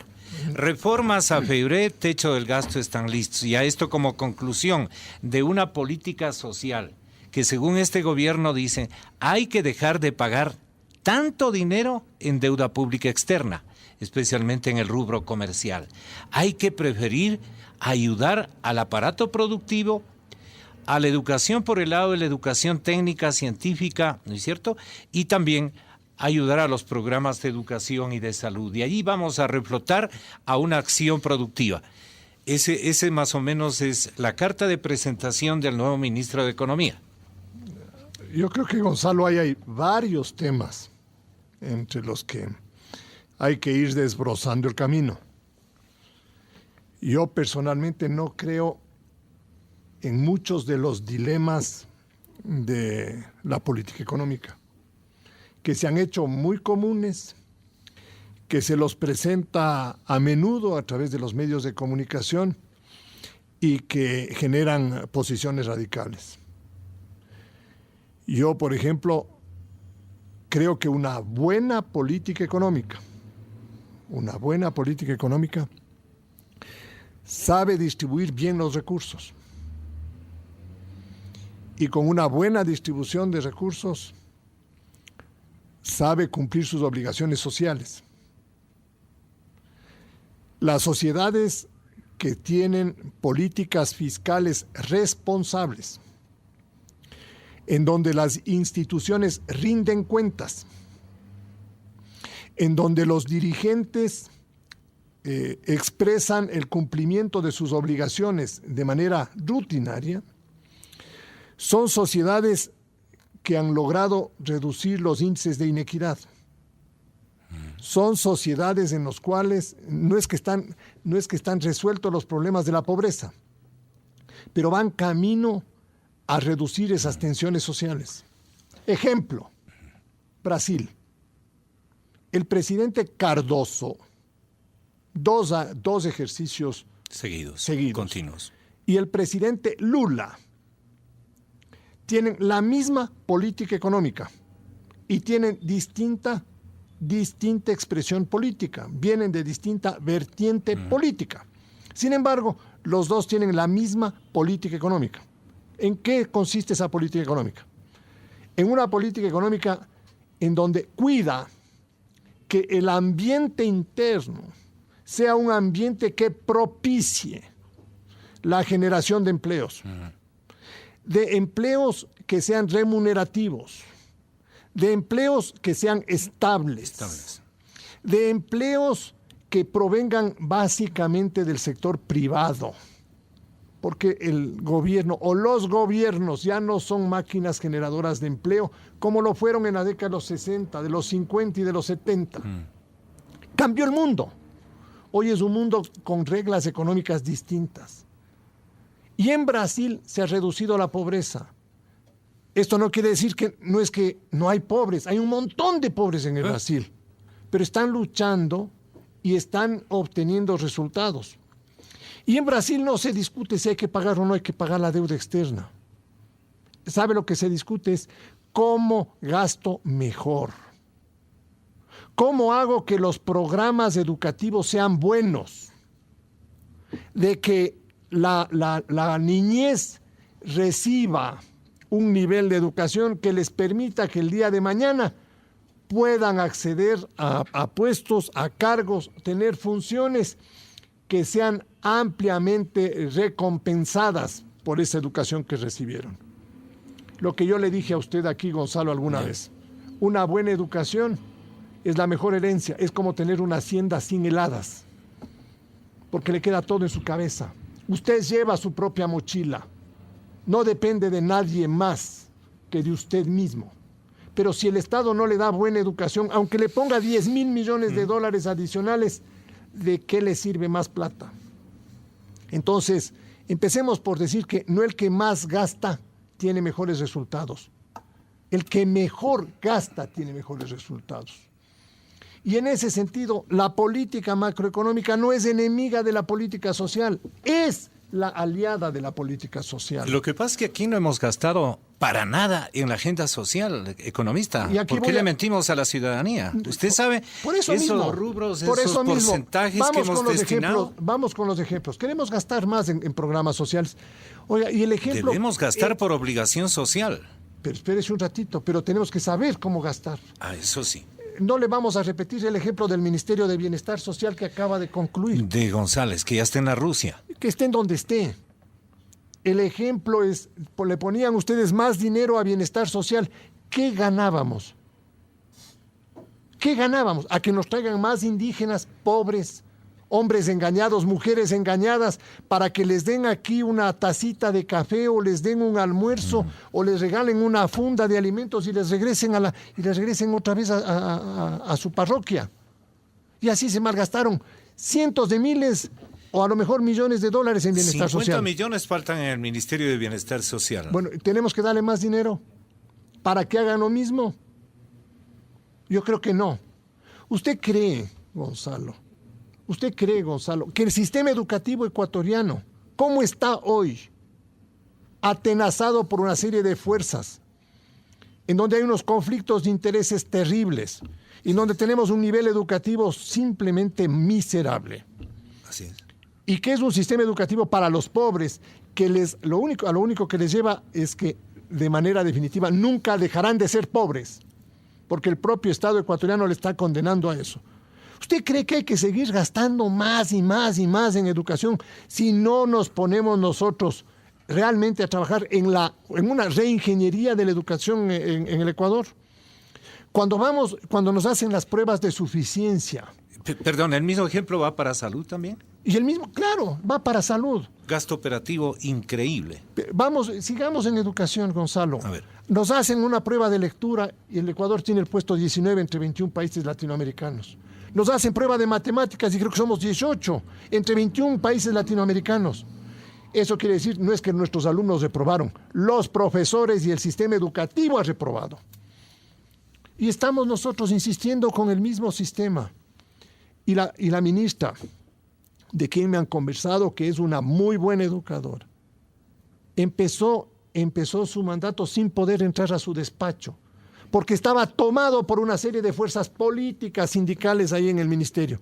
A: Reformas a FEBRE, techo del gasto están listos. Y a esto como conclusión de una política social que según este gobierno dice hay que dejar de pagar tanto dinero en deuda pública externa, especialmente en el rubro comercial. Hay que preferir ayudar al aparato productivo, a la educación por el lado de la educación técnica, científica, ¿no es cierto? Y también ayudar a los programas de educación y de salud. Y allí vamos a reflotar a una acción productiva. Ese más o menos es la carta de presentación del nuevo ministro de Economía.
C: Yo creo que, Gonzalo, hay varios temas entre los que hay que ir desbrozando el camino. Yo personalmente no creo en muchos de los dilemas de la política económica, que se han hecho muy comunes, que se los presenta a menudo a través de los medios de comunicación y que generan posiciones radicales. Yo, por ejemplo, creo que una buena política económica sabe distribuir bien los recursos. Y con una buena distribución de recursos sabe cumplir sus obligaciones sociales. Las sociedades que tienen políticas fiscales responsables, en donde las instituciones rinden cuentas, en donde los dirigentes expresan el cumplimiento de sus obligaciones de manera rutinaria, son sociedades que han logrado reducir los índices de inequidad. Son sociedades en las cuales no es que están resueltos los problemas de la pobreza, pero van camino a reducir esas tensiones sociales. Ejemplo, Brasil. El presidente Cardoso dos ejercicios
A: Seguidos. Continuos.
C: Y el presidente Lula tienen la misma política económica y tienen distinta expresión política, vienen de distinta vertiente política. Sin embargo, los dos tienen la misma política económica. ¿En qué consiste esa política económica? En una política económica en donde cuida que el ambiente interno sea un ambiente que propicie la generación de empleos, de empleos que sean remunerativos, de empleos que sean estables, de empleos que provengan básicamente del sector privado, porque el gobierno o los gobiernos ya no son máquinas generadoras de empleo como lo fueron en la década de los 60, de los 50 y de los 70. Cambió el mundo. Hoy es un mundo con reglas económicas distintas. Y en Brasil se ha reducido la pobreza. Esto no quiere decir que no hay pobres, hay un montón de pobres en el Brasil, pero están luchando y están obteniendo resultados. Y en Brasil no se discute si hay que pagar o no hay que pagar la deuda externa. ¿Sabe lo que se discute? Es cómo gasto mejor. ¿Cómo hago que los programas educativos sean buenos? De que la niñez reciba un nivel de educación que les permita que el día de mañana puedan acceder a puestos, a cargos, tener funciones que sean ampliamente recompensadas por esa educación que recibieron. Lo que yo le dije a usted aquí, Gonzalo, alguna vez, una buena educación es la mejor herencia, es como tener una hacienda sin heladas, porque le queda todo en su cabeza. Usted lleva su propia mochila, no depende de nadie más que de usted mismo. Pero si el Estado no le da buena educación, aunque le ponga 10,000 millones de dólares adicionales, ¿de qué le sirve más plata? Entonces, empecemos por decir que no el que más gasta tiene mejores resultados. El que mejor gasta tiene mejores resultados. Y en ese sentido, la política macroeconómica no es enemiga de la política social, es la aliada de la política social.
A: Lo que pasa es que aquí no hemos gastado para nada en la agenda social, economista. ¿Por qué le mentimos a la ciudadanía? Usted sabe esos rubros, esos porcentajes que hemos destinado.
C: Vamos con los ejemplos. Queremos gastar más en programas sociales. Oiga, y el ejemplo...
A: Debemos gastar por obligación social.
C: Pero espérese un ratito, pero tenemos que saber cómo gastar.
A: Eso sí.
C: No le vamos a repetir el ejemplo del Ministerio de Bienestar Social que acaba de concluir.
A: De González, que ya está en la Rusia.
C: Que esté en donde esté. El ejemplo es, le ponían ustedes más dinero a bienestar social. ¿Qué ganábamos? ¿Qué ganábamos? A que nos traigan más indígenas pobres, hombres engañados, mujeres engañadas, para que les den aquí una tacita de café o les den un almuerzo o les regalen una funda de alimentos y les regresen otra vez a su parroquia. Y así se malgastaron cientos de miles o a lo mejor millones de dólares en bienestar social.
A: 50 millones faltan en el Ministerio de Bienestar Social.
C: Bueno, ¿tenemos que darle más dinero para que hagan lo mismo? Yo creo que no. ¿Usted cree, Gonzalo, que el sistema educativo ecuatoriano, cómo está hoy, atenazado por una serie de fuerzas, en donde hay unos conflictos de intereses terribles, y donde tenemos un nivel educativo simplemente miserable?
A: Así es.
C: Y que es un sistema educativo para los pobres, que lo único que les lleva es que, de manera definitiva, nunca dejarán de ser pobres, porque el propio Estado ecuatoriano le está condenando a eso. ¿Usted cree que hay que seguir gastando más y más y más en educación si no nos ponemos nosotros realmente a trabajar en una reingeniería de la educación en el Ecuador? Cuando nos hacen las pruebas de suficiencia.
A: Perdón, ¿el mismo ejemplo va para salud también?
C: Y el mismo, claro, va para salud.
A: Gasto operativo increíble.
C: Sigamos en educación, Gonzalo.
A: A ver.
C: Nos hacen una prueba de lectura y el Ecuador tiene el puesto 19 entre 21 países latinoamericanos. Nos hacen prueba de matemáticas y creo que somos 18 entre 21 países latinoamericanos. Eso quiere decir, no es que nuestros alumnos reprobaron, los profesores y el sistema educativo ha reprobado. Y estamos nosotros insistiendo con el mismo sistema. Y la ministra de quien me han conversado, que es una muy buena educadora, empezó su mandato sin poder entrar a su despacho, porque estaba tomado por una serie de fuerzas políticas, sindicales ahí en el ministerio.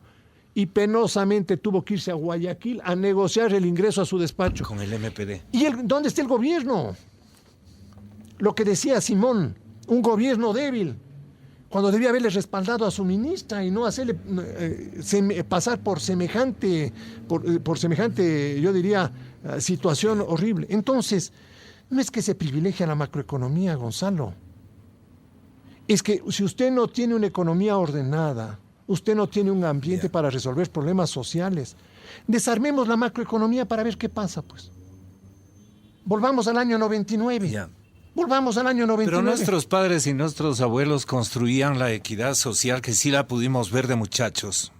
C: Y penosamente tuvo que irse a Guayaquil a negociar el ingreso a su despacho.
A: Con el MPD.
C: ¿Y dónde está el gobierno? Lo que decía Simón, un gobierno débil, cuando debía haberle respaldado a su ministra y no hacerle pasar por semejante, yo diría, situación horrible. Entonces, no es que se privilegie a la macroeconomía, Gonzalo. Es que si usted no tiene una economía ordenada, usted no tiene un ambiente para resolver problemas sociales, desarmemos la macroeconomía para ver qué pasa, pues. Volvamos al año 99. Volvamos al año 99.
A: Pero nuestros padres y nuestros abuelos construían la equidad social que sí la pudimos ver de muchachos.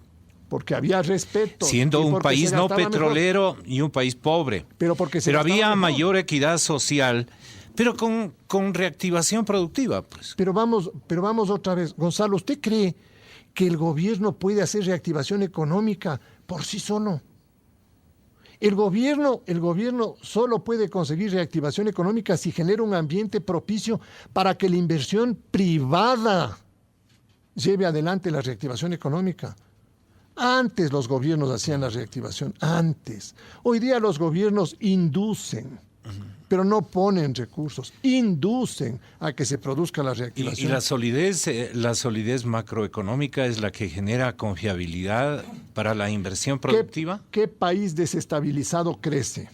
C: Porque había respeto.
A: Siendo un país no petrolero y un país pobre.
C: Pero
A: había mayor equidad social, pero con reactivación productiva, pues.
C: Pero vamos otra vez. Gonzalo, ¿usted cree que el gobierno puede hacer reactivación económica por sí solo? El gobierno solo puede conseguir reactivación económica si genera un ambiente propicio para que la inversión privada lleve adelante la reactivación económica. Antes los gobiernos hacían la reactivación, antes. Hoy día los gobiernos inducen, pero no ponen recursos, inducen a que se produzca la reactivación.
A: Y la solidez macroeconómica es la que genera confiabilidad para la inversión productiva.
C: ¿Qué país desestabilizado crece?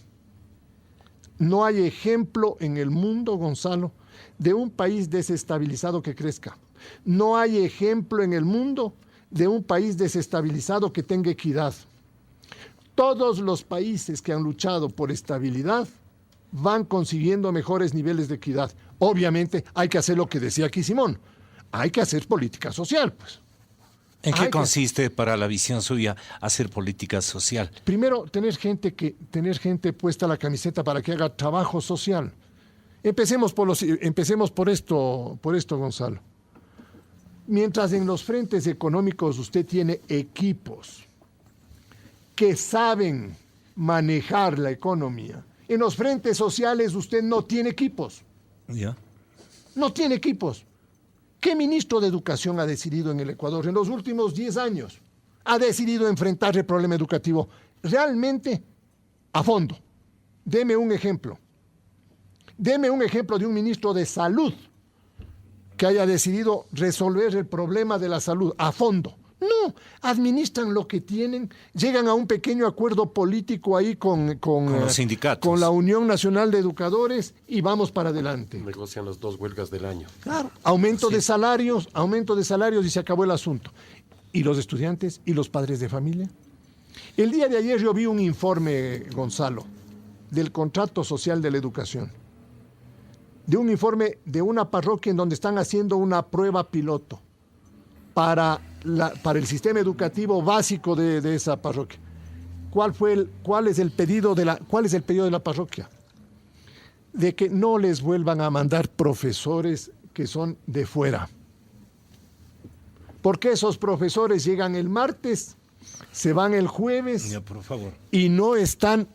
C: No hay ejemplo en el mundo, Gonzalo, de un país desestabilizado que crezca. No hay ejemplo en el mundo de un país desestabilizado que tenga equidad. Todos los países que han luchado por estabilidad van consiguiendo mejores niveles de equidad. Obviamente hay que hacer lo que decía aquí Simón, hay que hacer política social, pues.
A: ¿En qué consiste para la visión suya hacer política social?
C: Primero, tener gente puesta la camiseta para que haga trabajo social. Empecemos por esto, Gonzalo. Mientras en los frentes económicos usted tiene equipos que saben manejar la economía, en los frentes sociales usted no tiene equipos.
A: ¿Ya?
C: No tiene equipos. ¿Qué ministro de Educación ha decidido en el Ecuador en los últimos 10 años? Ha decidido enfrentar el problema educativo realmente a fondo. Deme un ejemplo. Deme un ejemplo de un ministro de Salud que haya decidido resolver el problema de la salud a fondo. No, administran lo que tienen, llegan a un pequeño acuerdo político ahí con
A: los sindicatos,
C: con la Unión Nacional de Educadores y vamos para adelante.
B: Negocian las 2 huelgas del año.
C: Claro, aumento de salarios y se acabó el asunto. ¿Y los estudiantes y los padres de familia? El día de ayer yo vi un informe, Gonzalo, del contrato social de la educación. De un informe de una parroquia en donde están haciendo una prueba piloto para el sistema educativo básico de esa parroquia. ¿Cuál es el pedido de la parroquia? De que no les vuelvan a mandar profesores que son de fuera. Porque esos profesores llegan el martes, se van el jueves.
A: Ya, por favor.
C: Y no están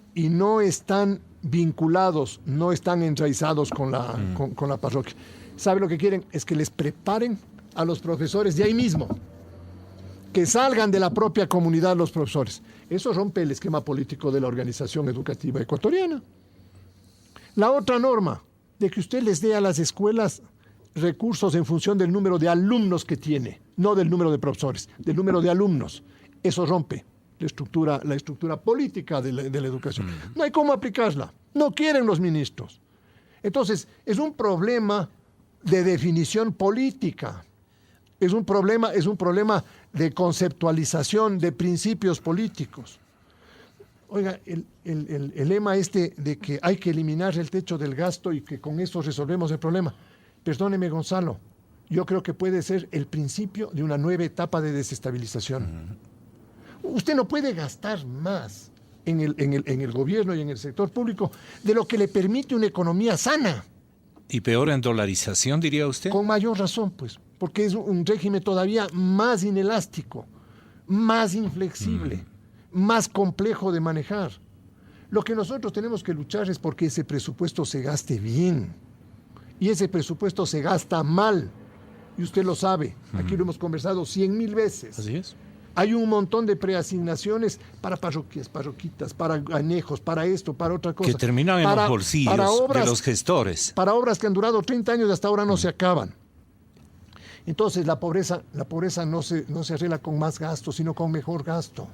C: vinculados, no están enraizados con la parroquia. ¿Sabe lo que quieren? Es que les preparen a los profesores de ahí mismo. Que salgan de la propia comunidad los profesores. Eso rompe el esquema político de la organización educativa ecuatoriana. La otra norma, de que usted les dé a las escuelas recursos en función del número de alumnos que tiene, no del número de profesores, del número de alumnos. Eso rompe la estructura política de la educación. No hay cómo aplicarla. No quieren los ministros. Entonces, es un problema de definición política. Es un problema de conceptualización de principios políticos. Oiga, el lema de que hay que eliminar el techo del gasto y que con eso resolvemos el problema. Perdóneme, Gonzalo, yo creo que puede ser el principio de una nueva etapa de desestabilización. Usted no puede gastar más en el gobierno y en el sector público de lo que le permite una economía sana.
A: ¿Y peor en dolarización, diría usted?
C: Con mayor razón, pues, porque es un régimen todavía más inelástico, más inflexible, más complejo de manejar. Lo que nosotros tenemos que luchar es porque ese presupuesto se gaste bien. Y ese presupuesto se gasta mal. Y usted lo sabe. Aquí lo hemos conversado 100.000 veces.
A: Así es.
C: Hay un montón de preasignaciones para parroquias, parroquitas, para anejos, para esto, para otra cosa.
A: Que terminan en los bolsillos de los gestores.
C: Para obras que han durado 30 años y hasta ahora no se acaban. Entonces la pobreza no se arregla con más gasto, sino con mejor gasto.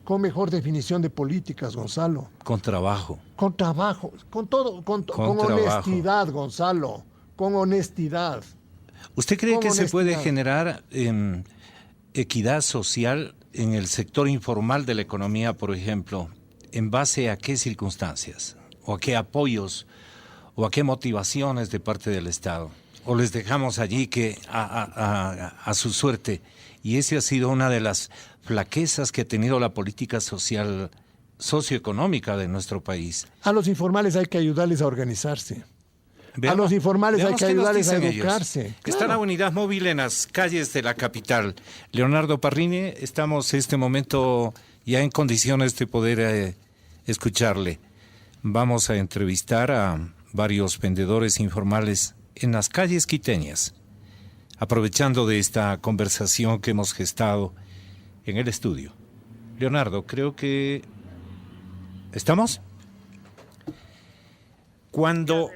C: Con mejor definición de políticas, Gonzalo.
A: Con trabajo.
C: Con trabajo, con todo, con honestidad, Gonzalo. Con honestidad.
A: ¿Usted cree que se puede generar equidad social en el sector informal de la economía, por ejemplo? ¿En base a qué circunstancias? ¿O a qué apoyos? ¿O a qué motivaciones de parte del Estado? ¿O les dejamos allí que a su suerte? Y esa ha sido una de las flaquezas que ha tenido la política social, socioeconómica de nuestro país.
C: A los informales hay que ayudarles a organizarse.
A: Veamos,
C: a los informales hay que ayudarles a
A: ellos.
C: educarse.
A: Está la unidad móvil en las calles de la capital. Leonardo Parrini, estamos en este momento ya en condiciones de poder escucharle. Vamos a entrevistar a varios vendedores informales en las calles quiteñas, aprovechando de esta conversación que hemos gestado en el estudio. Leonardo, creo que... ¿Estamos? Cuando...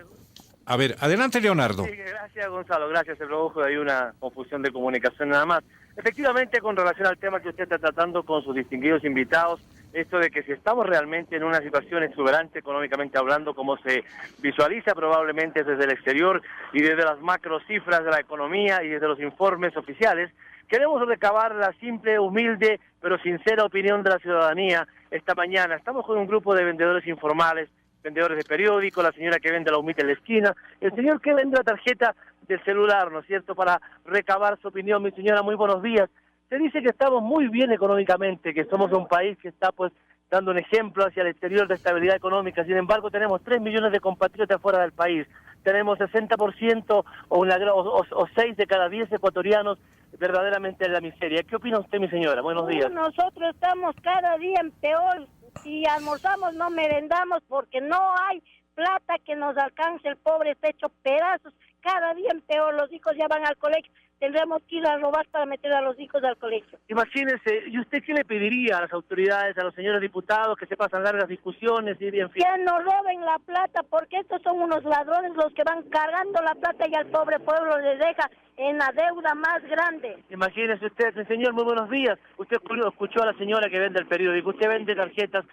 A: A ver, adelante, Leonardo.
D: Sí, gracias, Gonzalo, gracias. Se produjo ahí una confusión de comunicación nada más. Efectivamente, con relación al tema que usted está tratando con sus distinguidos invitados, esto de que si estamos realmente en una situación exuberante económicamente hablando, como se visualiza probablemente desde el exterior y desde las macro cifras de la economía y desde los informes oficiales, queremos recabar la simple, humilde, pero sincera opinión de la ciudadanía esta mañana. Estamos con un grupo de vendedores informales, vendedores de periódicos, la señora que vende la humita en la esquina, el señor que vende la tarjeta del celular, ¿no es cierto?, para recabar su opinión. Mi señora, muy buenos días. Se dice que estamos muy bien económicamente, que somos un país que está pues dando un ejemplo hacia el exterior de estabilidad económica. Sin embargo, tenemos 3 millones de compatriotas fuera del país. Tenemos 60% o 6 de cada 10 ecuatorianos verdaderamente en la miseria. ¿Qué opina usted, mi señora? Buenos días.
E: Nosotros estamos cada día en peor. Si almorzamos no merendamos porque no hay plata que nos alcance. El pobre está hecho pedazos. Cada día en peor. Los hijos ya van al colegio. Tendremos que ir a robar para meter a los hijos al colegio.
D: Imagínese, ¿y usted qué le pediría a las autoridades, a los señores diputados que se pasan largas discusiones y bien fin?
E: Que nos roben la plata, porque estos son unos ladrones los que van cargando la plata y al pobre pueblo les deja en la deuda más grande.
D: Imagínese usted, señor, muy buenos días. Usted escuchó a la señora que vende el periódico, usted vende tarjetas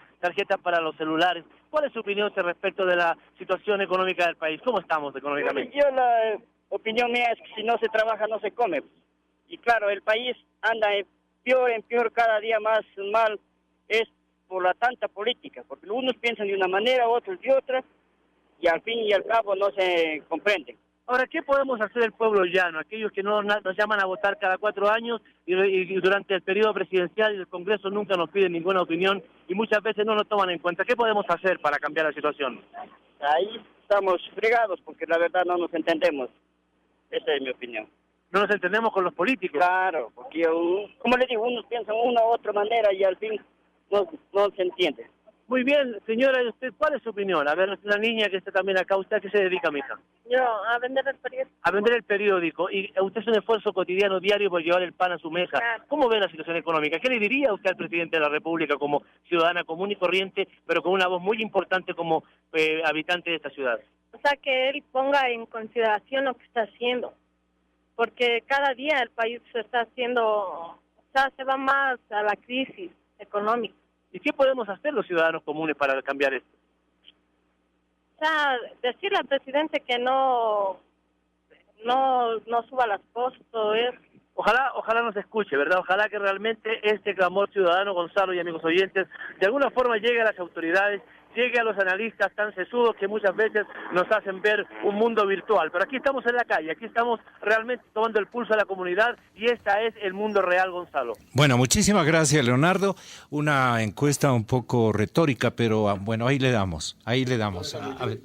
D: para los celulares. ¿Cuál es su opinión respecto de la situación económica del país? ¿Cómo estamos económicamente?
F: La opinión mía es que si no se trabaja no se come. Y claro, el país anda en peor cada día más mal. Es por la tanta política, porque unos piensan de una manera, otros de otra, y al fin y al cabo no se comprenden.
D: Ahora, ¿qué podemos hacer el pueblo llano? Aquellos que nos llaman a votar cada 4 años y durante el periodo presidencial y el Congreso nunca nos piden ninguna opinión y muchas veces no nos toman en cuenta. ¿Qué podemos hacer para cambiar la situación?
F: Ahí estamos fregados porque la verdad no nos entendemos. Esa es mi opinión.
D: No nos entendemos con los políticos.
F: Claro, porque como le digo, unos piensan una u otra manera y al fin no se entiende.
D: Muy bien, señora, ¿y usted cuál es su opinión? A ver, una niña que está también acá, ¿usted a qué se dedica, mija?
E: Yo, a vender el periódico.
D: A vender el periódico. Y usted es un esfuerzo cotidiano, diario, por llevar el pan a su mesa.
E: Claro.
D: ¿Cómo ve la situación económica? ¿Qué le diría usted al presidente de la República como ciudadana común y corriente, pero con una voz muy importante como habitante de esta ciudad?
E: O sea, que él ponga en consideración lo que está haciendo. Porque cada día el país se está haciendo, o sea, se va más a la crisis económica.
D: ¿Y qué podemos hacer los ciudadanos comunes para cambiar esto?
E: O sea, decirle al presidente que no suba las cosas, todo eso.
D: Ojalá nos escuche, ¿verdad? Ojalá que realmente este clamor ciudadano, Gonzalo y amigos oyentes, de alguna forma llegue a las autoridades, llegue a los analistas tan sesudos que muchas veces nos hacen ver un mundo virtual. Pero aquí estamos en la calle, aquí estamos realmente tomando el pulso a la comunidad y esta es el mundo real, Gonzalo.
A: Bueno, muchísimas gracias, Leonardo. Una encuesta un poco retórica, pero bueno, ahí le damos. A ver.